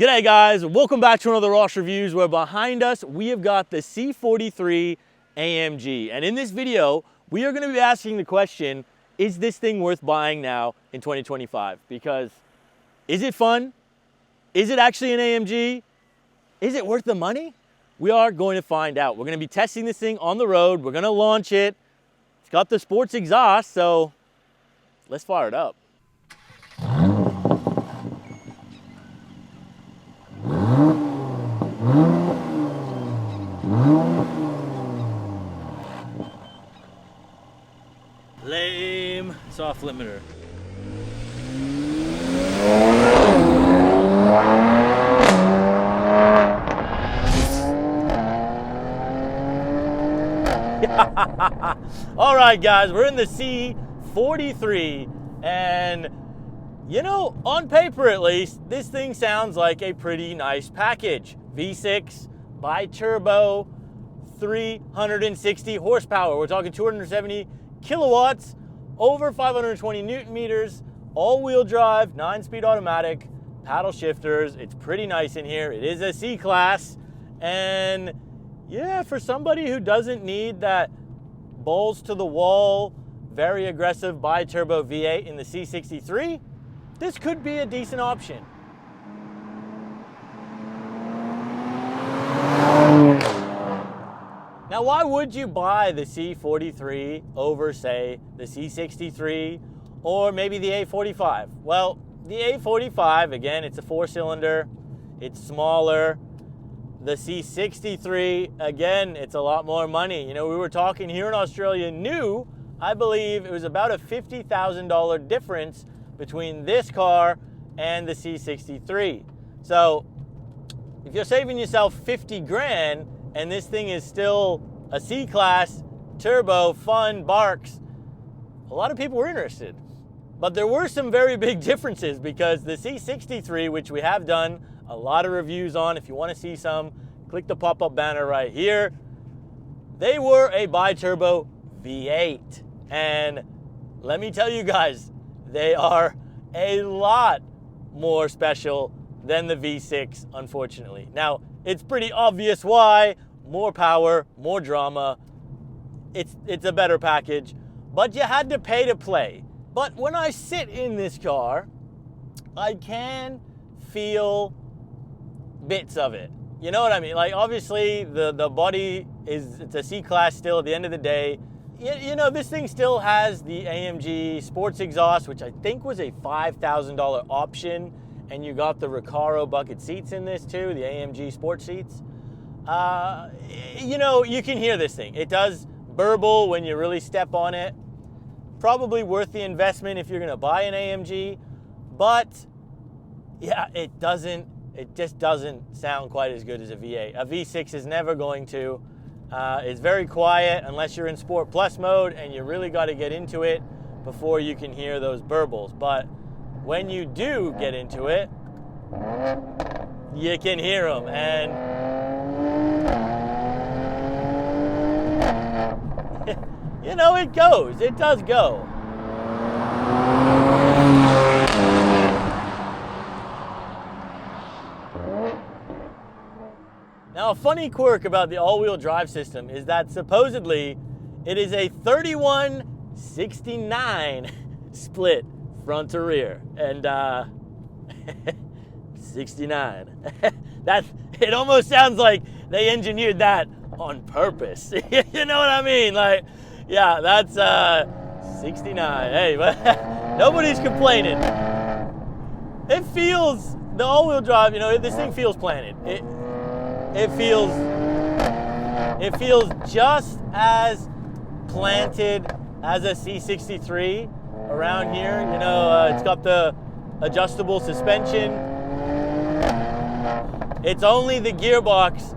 G'day guys, welcome back to another Ross Reviews, where behind us we have got the C43 AMG. And in this video, we are going to be asking the question, is this thing worth buying now in 2025? Because is it fun? Is it actually an AMG? Is it worth the money? We are going to find out. We're going to be testing this thing on the road. We're going to launch it. It's got the sports exhaust, so let's fire it up. Lame soft limiter. All right, guys, we're in the C43, and you know, on paper at least, this thing sounds like a pretty nice package. V6, bi-turbo, 360 horsepower. We're talking 270 kilowatts, over 520 Newton meters, all-wheel drive, 9-speed automatic, paddle shifters. It's pretty nice in here. It is a C-Class, and yeah, for somebody who doesn't need that balls to the wall, very aggressive bi-turbo V8 in the C63, this could be a decent option. Now, why would you buy the C43 over, say, the C63 or maybe the A45? Well, the A45, again, it's a 4-cylinder, it's smaller. The C63, again, it's a lot more money. You know, we were talking here in Australia new, I believe it was about a $50,000 difference between this car and the C63. So if you're saving yourself 50 grand and this thing is still a C-Class, turbo, fun, barks, a lot of people were interested. But there were some very big differences, because the C63, which we have done a lot of reviews on, if you want to see some, click the pop-up banner right here. They were a bi-turbo V8. And let me tell you guys, they are a lot more special than the V6, unfortunately. Now, it's pretty obvious why. More power, more drama. It's a better package, but you had to pay to play. But when I sit in this car, I can feel bits of it. You know what I mean? Like, obviously, the body it's a C-Class still at the end of the day. You know, this thing still has the AMG sports exhaust, which I think was a $5,000 option, and you got the Recaro bucket seats in this too, the AMG sports seats. You know, you can hear this thing. It does burble when you really step on it. Probably worth the investment if you're going to buy an AMG, but yeah, it just doesn't sound quite as good as a V8. A V6 is never going to. It's very quiet unless you're in Sport Plus mode, and you really got to get into it before you can hear those burbles. But when you do get into it, you can hear them, and you know, it goes. It does go. Now, a funny quirk about the all-wheel drive system is that supposedly it is a 31-69 split front to rear, and 69. It almost sounds like they engineered that on purpose. You know what I mean? Like, yeah, that's 69. Hey, but nobody's complaining. It feels, the all-wheel drive, you know, this thing feels planted. It feels just as planted as a C63 around here. You know, it's got the adjustable suspension. It's only the gearbox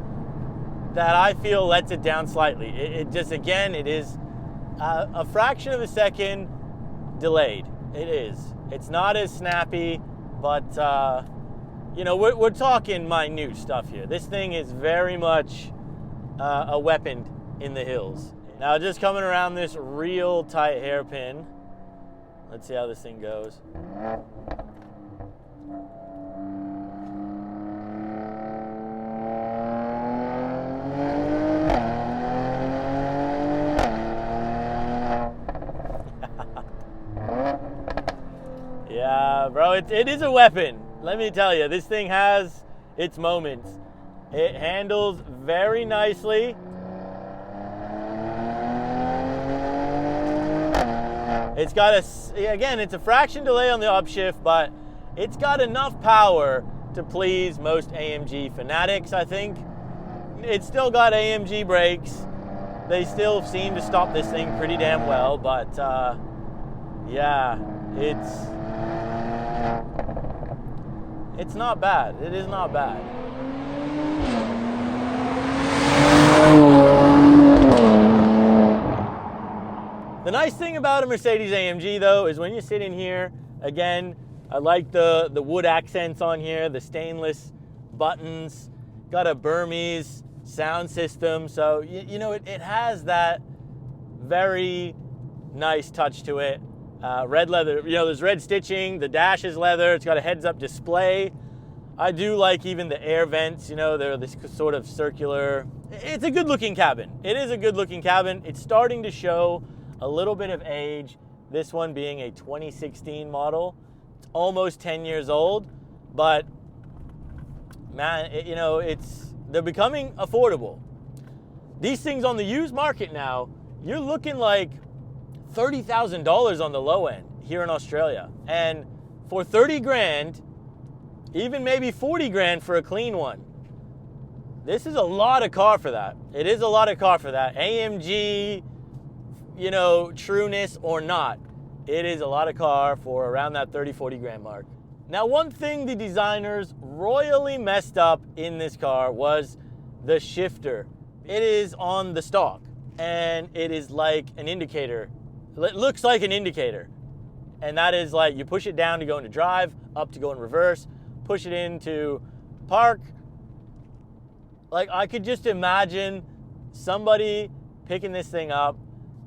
that I feel lets it down slightly. It just, again, it is a fraction of a second delayed. It is. It's not as snappy, but you know, we're talking minute stuff here. This thing is very much a weapon in the hills. Now, just coming around this real tight hairpin, let's see how this thing goes. know, it is a weapon. Let me tell you, this thing has its moments. It handles very nicely. It's got again, it's a fraction delay on the upshift, but it's got enough power to please most AMG fanatics, I think. It's still got AMG brakes. They still seem to stop this thing pretty damn well, but yeah, it's not bad. It is not bad. The nice thing about a Mercedes AMG though is when you sit in here, again, I like the wood accents on here, the stainless buttons, got a Burmese sound system, so you know it has that very nice touch to it. Red leather, you know, there's red stitching, the dash is leather, it's got a heads-up display. I do like even the air vents, you know, they're this sort of circular. It's a good-looking cabin. It is a good-looking cabin. It's starting to show a little bit of age, this one being a 2016 model. It's almost 10 years old, but man, you know, they're becoming affordable. These things on the used market now, you're looking like $30,000 on the low end here in Australia. And for 30 grand, even maybe 40 grand for a clean one. This is a lot of car for that. It is a lot of car for that. AMG, you know, trueness or not, it is a lot of car for around that 30, 40 grand mark. Now, one thing the designers royally messed up in this car was the shifter. It is on the stock, and it is like an indicator. It looks like an indicator. And that is like, you push it down to go into drive, up to go in reverse, push it into park. Like, I could just imagine somebody picking this thing up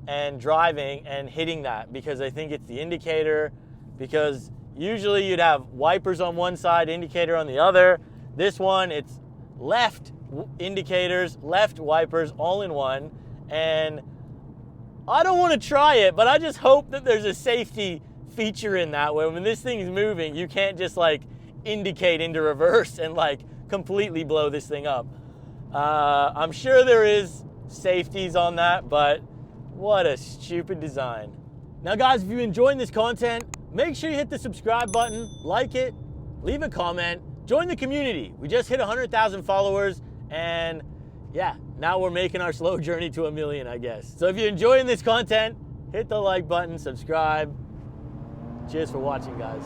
and driving and hitting that because I think it's the indicator, because usually you'd have wipers on one side, indicator on the other. This one, it's left indicators, left wipers, all in one. And I don't want to try it, but I just hope that there's a safety feature in that way. When this thing is moving, you can't just like indicate into reverse and like completely blow this thing up. I'm sure there is safeties on that, but what a stupid design. Now guys, if you're enjoying this content, make sure you hit the subscribe button, like it, leave a comment, join the community. We just hit 100,000 followers, and yeah, now we're making our slow journey to 1 million, I guess. So if you're enjoying this content, hit the like button, subscribe. Cheers for watching, guys.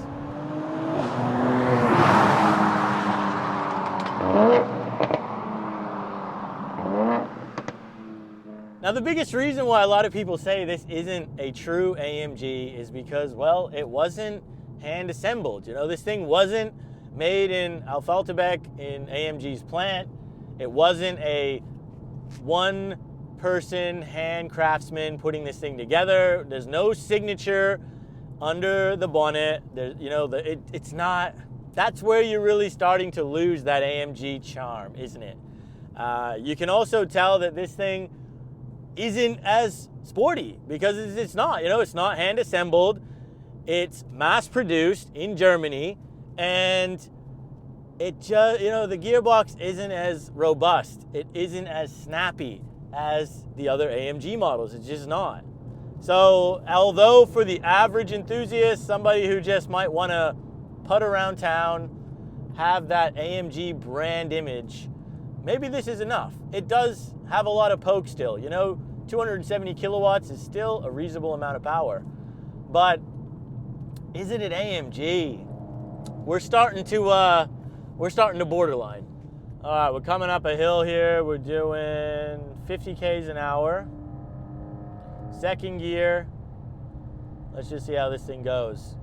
Now, the biggest reason why a lot of people say this isn't a true AMG is because, well, it wasn't hand assembled. You know, this thing wasn't made in Alphaltebeck in AMG's plant. It wasn't a one-person hand craftsman putting this thing together. There's no signature under the bonnet. You know, it's not. That's where you're really starting to lose that AMG charm, isn't it? You can also tell that this thing isn't as sporty because it's not. You know, it's not hand assembled. It's mass produced in Germany, and it just, you know, the gearbox isn't as robust. It isn't as snappy as the other AMG models. It's just not. So although for the average enthusiast, somebody who just might want to putt around town, have that AMG brand image, maybe this is enough. It does have a lot of poke still. You know, 270 kilowatts is still a reasonable amount of power. But is it an AMG? We're starting to borderline. All right, we're coming up a hill here. We're doing 50 Ks an hour. Second gear. Let's just see how this thing goes.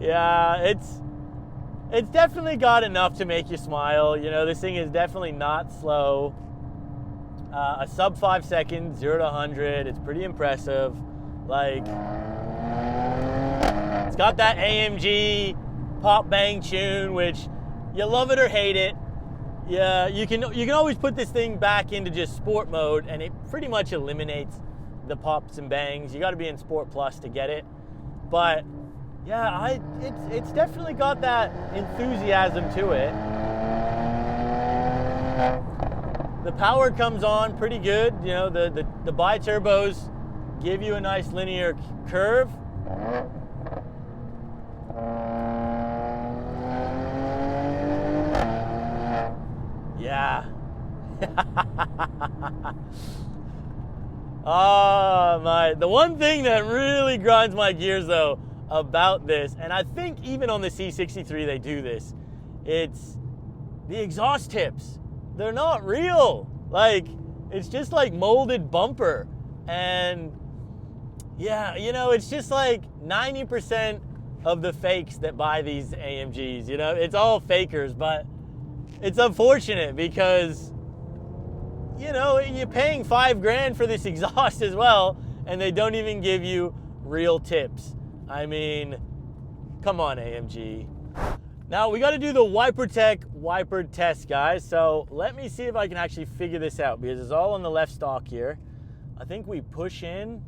Yeah, it's definitely got enough to make you smile. You know, this thing is definitely not slow. A sub 5 seconds, 0 to 100. It's pretty impressive. Like, it's got that AMG pop bang tune, which you love it or hate it. Yeah, you can always put this thing back into just sport mode, and it pretty much eliminates the pops and bangs. You got to be in Sport Plus to get it, but yeah, it's definitely got that enthusiasm to it. The power comes on pretty good. You know, the bi-turbos give you a nice linear curve. Yeah. Oh my, the one thing that really grinds my gears though about this, and I think even on the C63 they do this, it's the exhaust tips. They're not real. Like, it's just like molded bumper. And yeah, you know, it's just like 90% of the fakes that buy these AMGs, you know, it's all fakers, but it's unfortunate because, you know, you're paying $5,000 for this exhaust as well, and they don't even give you real tips. I mean, come on, AMG. Now, we got to do the WiperTech wiper test, guys. So let me see if I can actually figure this out, because it's all on the left stalk here. I think we push in.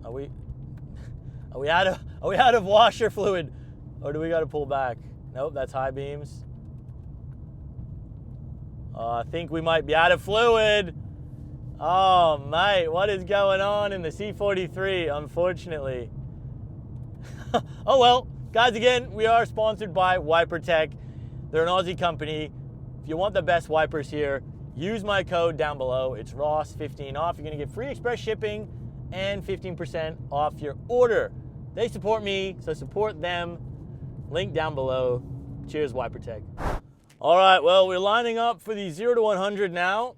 Are we out of washer fluid, or do we got to pull back? Nope, that's high beams. I think we might be out of fluid. Oh, mate, what is going on in the C43, unfortunately? Oh, well, guys, again, we are sponsored by WiperTech. They're an Aussie company. If you want the best wipers here, use my code down below. It's Ross15 off. You're going to get free express shipping and 15% off your order. They support me, so support them. Link down below. Cheers, WiperTech. All right, well, we're lining up for the 0 to 100 now.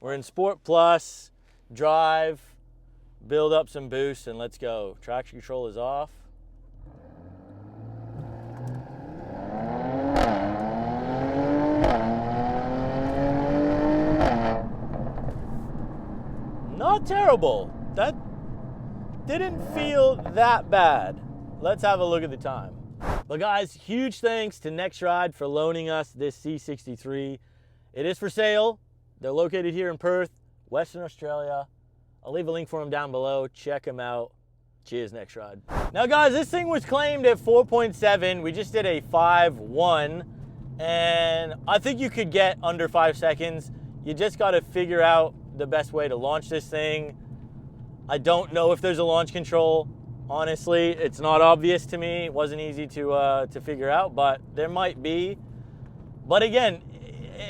We're in Sport Plus, drive, build up some boost, and let's go. Traction control is off. Not terrible. That didn't feel that bad. Let's have a look at the time. But guys, huge thanks to NextRide for loaning us this C63. It is for sale. They're located here in Perth, Western Australia. I'll leave a link for them down below. Check them out. Cheers, NextRide. Now guys, this thing was claimed at 4.7. We just did a 5.1, and I think you could get under 5 seconds. You just got to figure out the best way to launch this thing. I don't know if there's a launch control. Honestly, it's not obvious to me. It wasn't easy to figure out, but there might be. But again,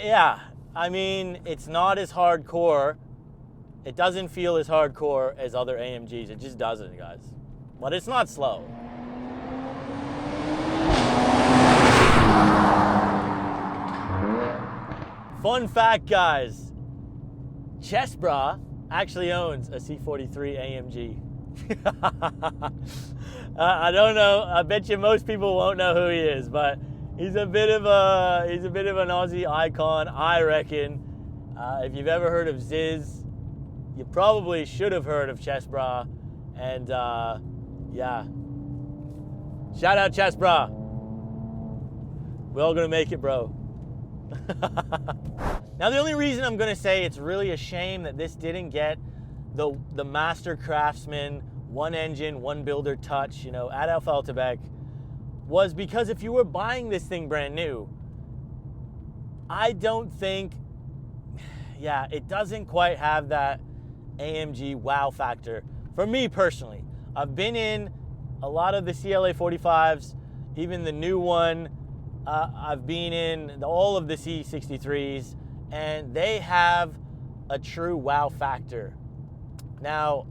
yeah, I mean, it's not as hardcore. It doesn't feel as hardcore as other AMGs. It just doesn't, guys. But it's not slow. Fun fact, guys. Chessbra actually owns a C43 AMG. I don't know. I bet you most people won't know who he is, but he's a bit of an Aussie icon, I reckon. If you've ever heard of Ziz, you probably should have heard of Chessbra. And yeah, shout out Chessbra. We're all gonna make it, bro. Now, the only reason I'm gonna say it's really a shame that this didn't get the Master Craftsman, one engine, one builder touch, you know, at Alfa Altebek, was because if you were buying this thing brand new, I don't think, yeah, it doesn't quite have that AMG wow factor. For me personally, I've been in a lot of the CLA 45s, even the new one. I've been in all of the C63s, and they have a true wow factor. Now,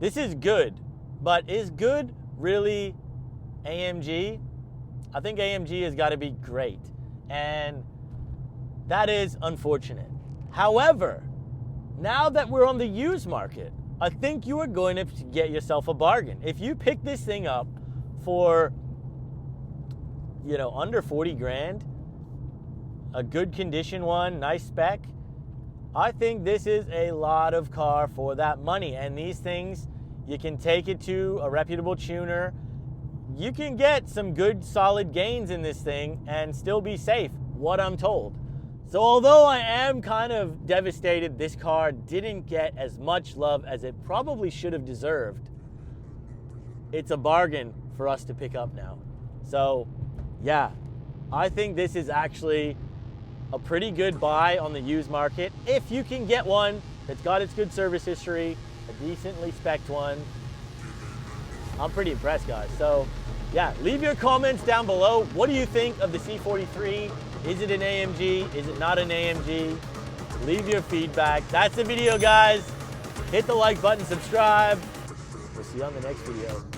this is good, but is good really AMG? I think AMG has got to be great, and that is unfortunate. However, now that we're on the used market, I think you are going to get yourself a bargain. If you pick this thing up for, you know, under 40 grand, a good condition one, nice spec, I think this is a lot of car for that money. And these things, you can take it to a reputable tuner. you can get some good solid gains in this thing and still be safe, what I'm told. So although I am kind of devastated this car didn't get as much love as it probably should have deserved, it's a bargain for us to pick up now. So yeah, I think this is actually a pretty good buy on the used market. If you can get one that's got its good service history, a decently spec'd one, I'm pretty impressed, guys. So yeah, leave your comments down below. What do you think of the C43? Is it an AMG? Is it not an AMG? Leave your feedback. That's the video, guys. Hit the like button, subscribe. We'll see you on the next video.